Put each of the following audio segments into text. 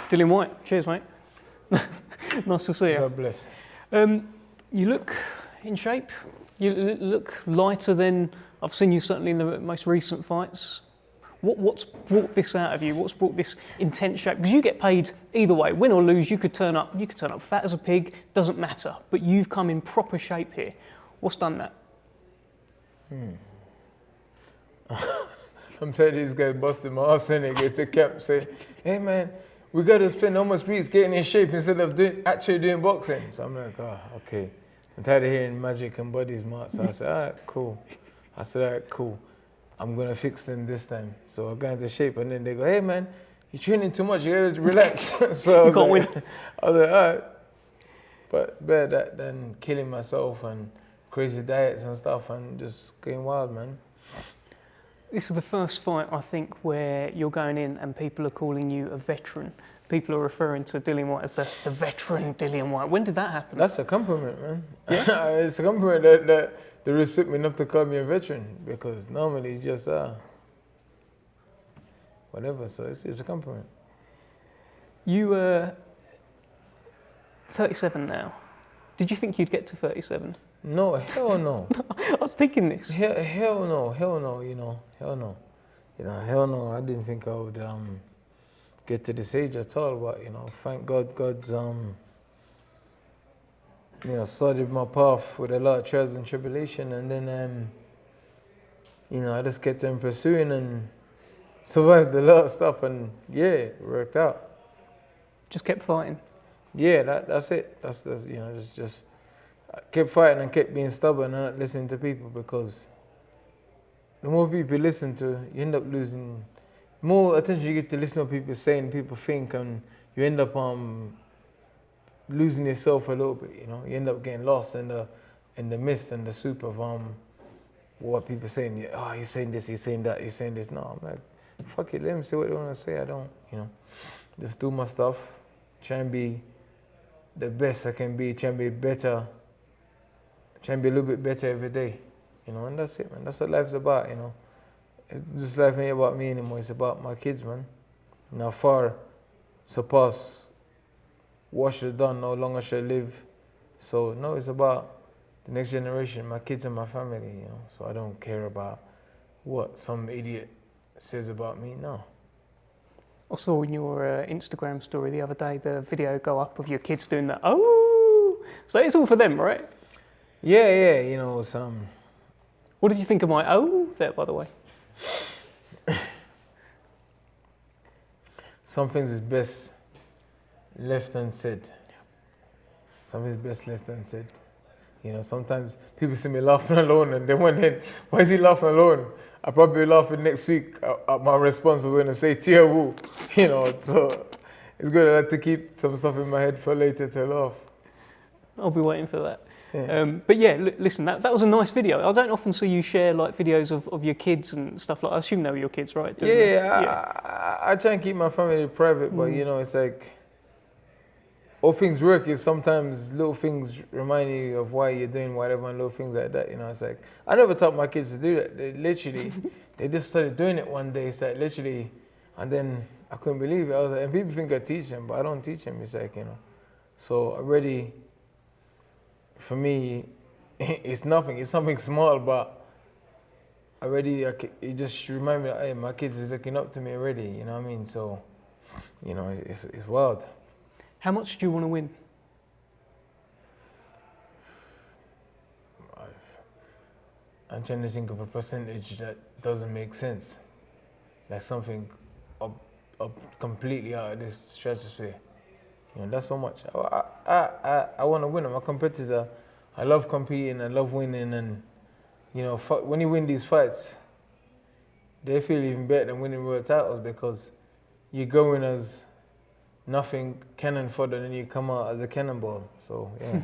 Dillian Whyte, cheers, mate. Nice to see you. God bless. You look in shape. You look lighter than I've seen you certainly in the most recent fights. What's brought this out of you? What's brought this intense shape? Because you get paid either way, win or lose. You could turn up fat as a pig. Doesn't matter. But you've come in proper shape here. What's done that? I'm telling you, this guy busted my ass and get to camp saying, hey man, we got to spend how much weeks getting in shape instead of actually doing boxing. So I'm like, oh, okay. I'm tired of hearing magic and bodies, Mark. So I said, all right, cool. All right, cool. I'm going to fix them this time. So I got into shape and then they go, hey man, you're training too much, you got to relax. So I was like, all right. But better that than killing myself and crazy diets and stuff and just going wild, man. This is the first fight, I think, where you're going in and people are calling you a veteran. People are referring to Dillian Whyte as the veteran Dillian Whyte. When did that happen? That's a compliment, man. Yeah? It's a compliment that they respect me enough to call me a veteran, because normally it's just whatever, so it's a compliment. You are 37 now. Did you think you'd get to 37? No, hell no. I'm thinking this. Hell no, hell no, hell no. Hell no, I didn't think I would get to this age at all, but, thank God, God's, started my path with a lot of trials and tribulation, and then, I just kept on pursuing and survived a lot of stuff, and yeah, it worked out. Just kept fighting? Yeah, that's it. That's just I kept fighting and kept being stubborn and not listening to people, because the more people you listen to, you end up losing. The more attention you get to listen to what people say and people think, and you end up losing yourself a little bit. You end up getting lost in the mist and the soup of what people saying. Oh, he's saying this, he's saying that, he's saying this. No, I'm like, fuck it, let them say what they want to say. I don't, just do my stuff, try and be the best I can be, try and be better, try and be a little bit better every day, and that's it, man. That's what life's about, This life ain't about me anymore, it's about my kids, man. Now far surpass what should have done, no longer shall live. So no, it's about the next generation, my kids and my family, So I don't care about what some idiot says about me, no. I saw in your Instagram story the other day the video go up of your kids doing that. Oh, so it's all for them, right? Yeah, What did you think of my oh there, by the way? Some things is best left unsaid. Some things is best left unsaid. Sometimes people see me laughing alone and they wonder, why is he laughing alone? I'll probably be laughing next week at my response was going to say, Tia Wu. So it's good. I like to keep some stuff in my head for later to laugh. I'll be waiting for that. Yeah. But yeah, listen, that was a nice video. I don't often see you share like videos of your kids and stuff like that. I assume they were your kids, right? I try and keep my family private, but it's like, all things work is sometimes little things remind you of why you're doing whatever, and little things like that, It's like, I never taught my kids to do that. They literally, they just started doing it one day. It's like literally, and then I couldn't believe it. I was like, and people think I teach them, but I don't teach them. It's like, So already, for me, it's nothing. It's something small, but already it just reminds me that, hey, my kids is looking up to me already. You know what I mean? So, it's wild. How much do you want to win? I'm trying to think of a percentage that doesn't make sense. Like something up completely out of this stratosphere. That's so much. I want to win. I'm a competitor. I love competing. I love winning. And, when you win these fights, they feel even better than winning world titles, because you go in as nothing cannon fodder, and then you come out as a cannonball. So yeah.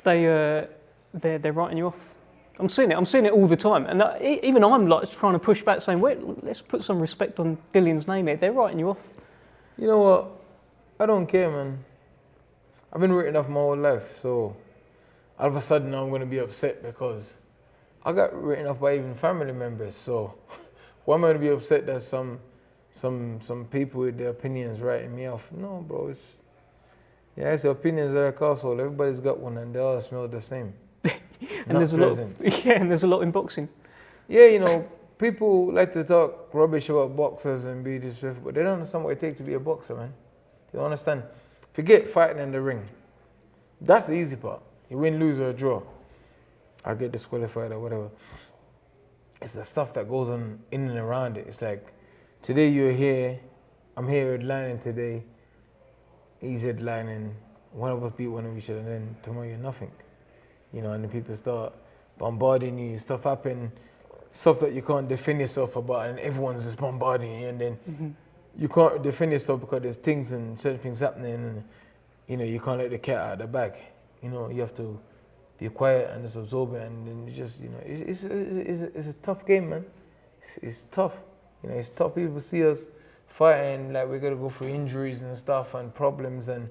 They're writing you off. I'm seeing it all the time, and even I'm like trying to push back, saying, "Wait, let's put some respect on Dillian's name here." They're writing you off. You know what? I don't care, man. I've been written off my whole life, so all of a sudden I'm going to be upset because I got written off by even family members. So why am I going to be upset that some some people with their opinions writing me off. No, bro, it's opinions are like asshole. Everybody's got one, and they all smell the same. And there's a lot. And there's a lot in boxing. Yeah, you know, people like to talk rubbish about boxers and be disrespectful, but they don't understand what it takes to be a boxer, man. You understand? Forget fighting in the ring. That's the easy part. You win, lose, or draw. I get disqualified or whatever. It's the stuff that goes on in and around it. It's like, today you're here, I'm here headlining today, he's headlining, one of us beat one of each other, and then tomorrow you're nothing. You know, and then people start bombarding you, stuff happen, stuff that you can't defend yourself about, and everyone's just bombarding you, and then you can't defend yourself because there's things and certain things happening, and you know, you can't let the cat out of the bag. You know, you have to be quiet and just absorb it, and then you just, you know, it's a tough game, man. It's tough. You know, it's tough. People see us fighting like we're gonna go through injuries and stuff, and problems and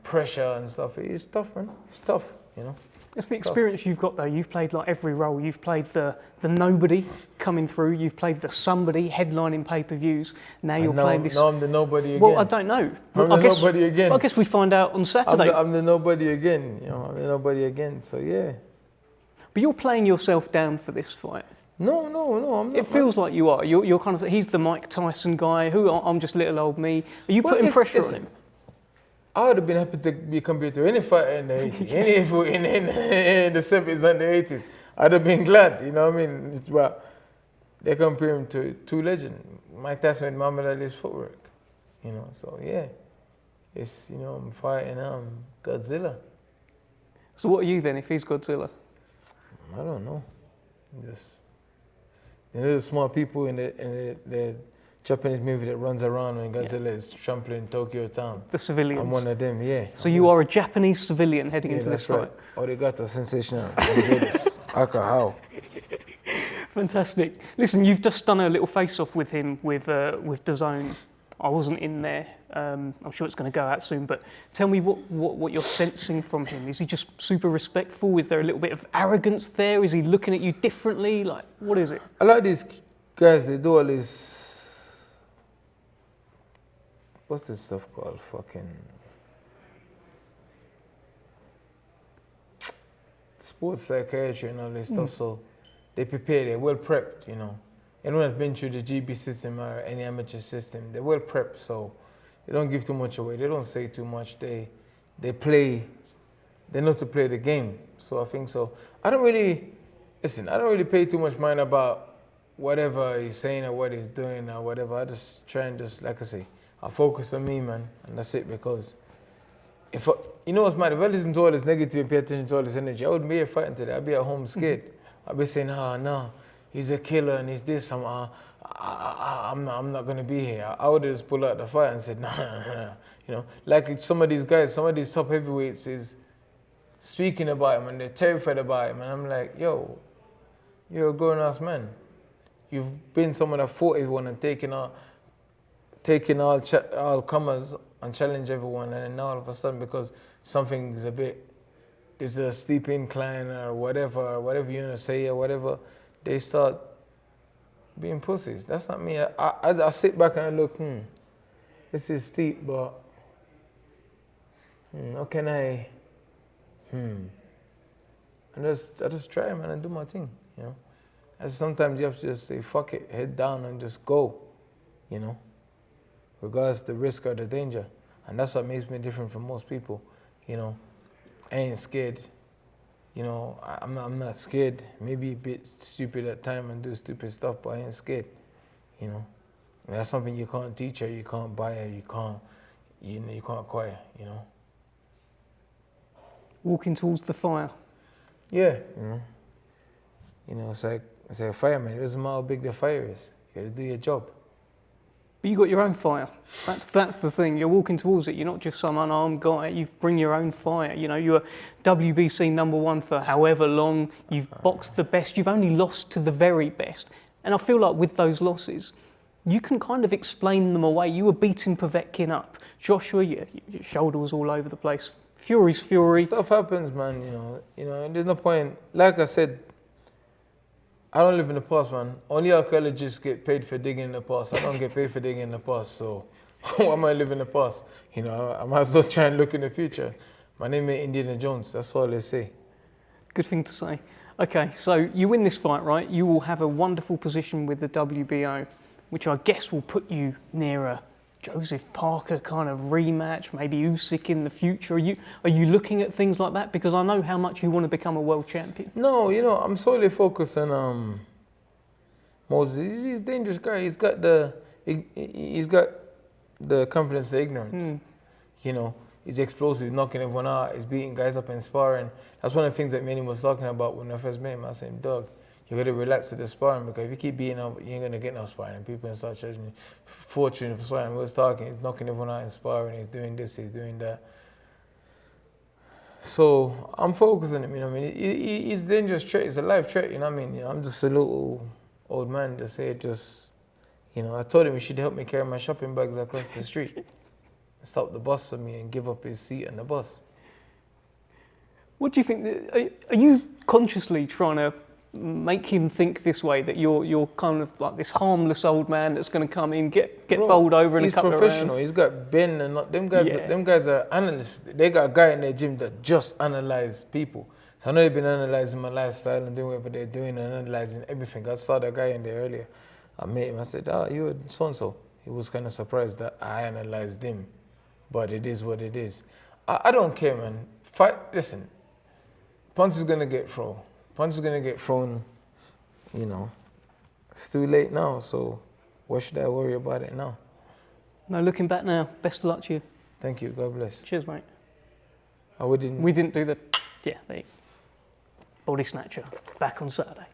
pressure and stuff. It's tough, man. It's tough. You know. It's the experience you've got though. You've played like every role. You've played the nobody coming through. You've played the somebody headlining pay-per-views. Now you're playing this. Now I'm the nobody again. Well, I don't know. I'm the nobody again. Well, I guess we find out on Saturday. I'm the nobody again. You know, I'm the nobody again. So yeah. But you're playing yourself down for this fight. No, I'm not. It feels like you are. You're kind of. He's the Mike Tyson guy. I'm just little old me. Are you putting pressure on him? I would have been happy to be compared to any fighter in the 80s, in the 70s and the 80s. I'd have been glad, you know what I mean? It's about, they compare him to two legends. Mike Tyson with Muhammad Ali's footwork, you know, so yeah. It's, you know, I'm fighting Godzilla. So what are you then if he's Godzilla? I don't know. Just, you know, the smart people in the Japanese movie that runs around when Godzilla is trampling Tokyo town. The civilians. I'm one of them, yeah. So you are a Japanese civilian heading into this fight. Right. Arigato, sensational. Enjoy this. Aka, how? Fantastic. Listen, you've just done a little face-off with him with DAZN. I wasn't in there. I'm sure it's going to go out soon. But tell me what you're sensing from him. Is he just super respectful? Is there a little bit of arrogance there? Is he looking at you differently? Like, what is it? I like these guys. They do all this. What's this stuff called? Fucking sports psychiatry and all this stuff. So they prepare, they're well prepped, you know. Anyone that's been through the GB system or any amateur system, they're well prepped, so they don't give too much away. They don't say too much. They play, they know to play the game. So I think so. I don't really pay too much mind about whatever he's saying or what he's doing or whatever. I just try and just, like I say, I focus on me, man, and that's it. Because you know what's mad? If I listen to all this negative and pay attention to all this energy, I wouldn't be here fighting today. I'd be at home scared. I'd be saying, no, he's a killer and he's this. I'm not gonna be here. I would just pull out the fight and said, no. You know, like some of these guys, some of these top heavyweights is speaking about him and they're terrified about him, and I'm like, yo, you're a grown-ass man. You've been someone that fought everyone and taken all comers and challenge everyone, and then now all of a sudden, because something's there's a steep incline or whatever you want to say or whatever, they start being pussies. That's not me. I sit back and I look, this is steep, but how can I, I just try, man, and do my thing, you know. And sometimes you have to just say, fuck it, head down and just go, you know, regardless of the risk or the danger. And that's what makes me different from most people, you know. I ain't scared, you know, I'm not scared. Maybe a bit stupid at times and do stupid stuff, but I ain't scared, you know. And that's something you can't teach or you can't buy or you can't acquire, you know. Walking towards the fire. Yeah, you know, it's like a fireman. It doesn't matter how big the fire is. You got to do your job. But you got your own fire. That's the thing. You're walking towards it. You're not just some unarmed guy. You bring your own fire. You know, you're WBC #1 for however long. You've boxed the best. You've only lost to the very best. And I feel like with those losses, you can kind of explain them away. You were beating Povetkin up. Joshua, your shoulder was all over the place. Fury's Fury. Stuff happens, man. You know. There's no point. Like I said, I don't live in the past, man. Only archaeologists get paid for digging in the past. I don't get paid for digging in the past, so why am I living in the past? You know, I might as well try and look in the future. My name ain't Indiana Jones, that's all they say. Good thing to say. Okay, so you win this fight, right? You will have a wonderful position with the WBO, which I guess will put you near a Joseph Parker kind of rematch, maybe Usyk in the future. Are you looking at things like that? Because I know how much you want to become a world champion. No, you know, I'm solely focused on Moses. He's a dangerous guy. He's got the confidence of ignorance. You know, he's explosive, he's knocking everyone out, he's beating guys up in sparring. That's one of the things that Manny was talking about when I first met him. I said, Doug, you got to relax with the sparring, because if you keep beating up, you ain't going to get no sparring. And people can start charging you fortune for sparring. We was talking, he's knocking everyone out in sparring, he's doing this, he's doing that. So I'm focused on him, you know what I mean? He's a dangerous threat, he's a live threat, you know what I mean? You know, I'm just a little old man to say you know, I told him he should help me carry my shopping bags across the street. Stop the bus for me and give up his seat on the bus. What do you think? Are you consciously trying to make him think this way, that you're kind of like this harmless old man that's going to come in, get bowled over in a couple of rounds? He's professional. He's got Ben and them guys. Yeah. Them guys are analysts. They got a guy in their gym that just analyze people. So I know they've been analyzing my lifestyle and doing whatever they're doing and analyzing everything. I saw that guy in there earlier. I met him. I said, you were so and so. He was kind of surprised that I analyzed him, but it is what it is. I don't care, man. Listen, punch is gonna get thrown. Punch is gonna get thrown. You know, it's too late now. So why should I worry about it now? No, looking back now, best of luck to you. Thank you. God bless. Cheers, mate. We didn't do the, body snatcher back on Saturday.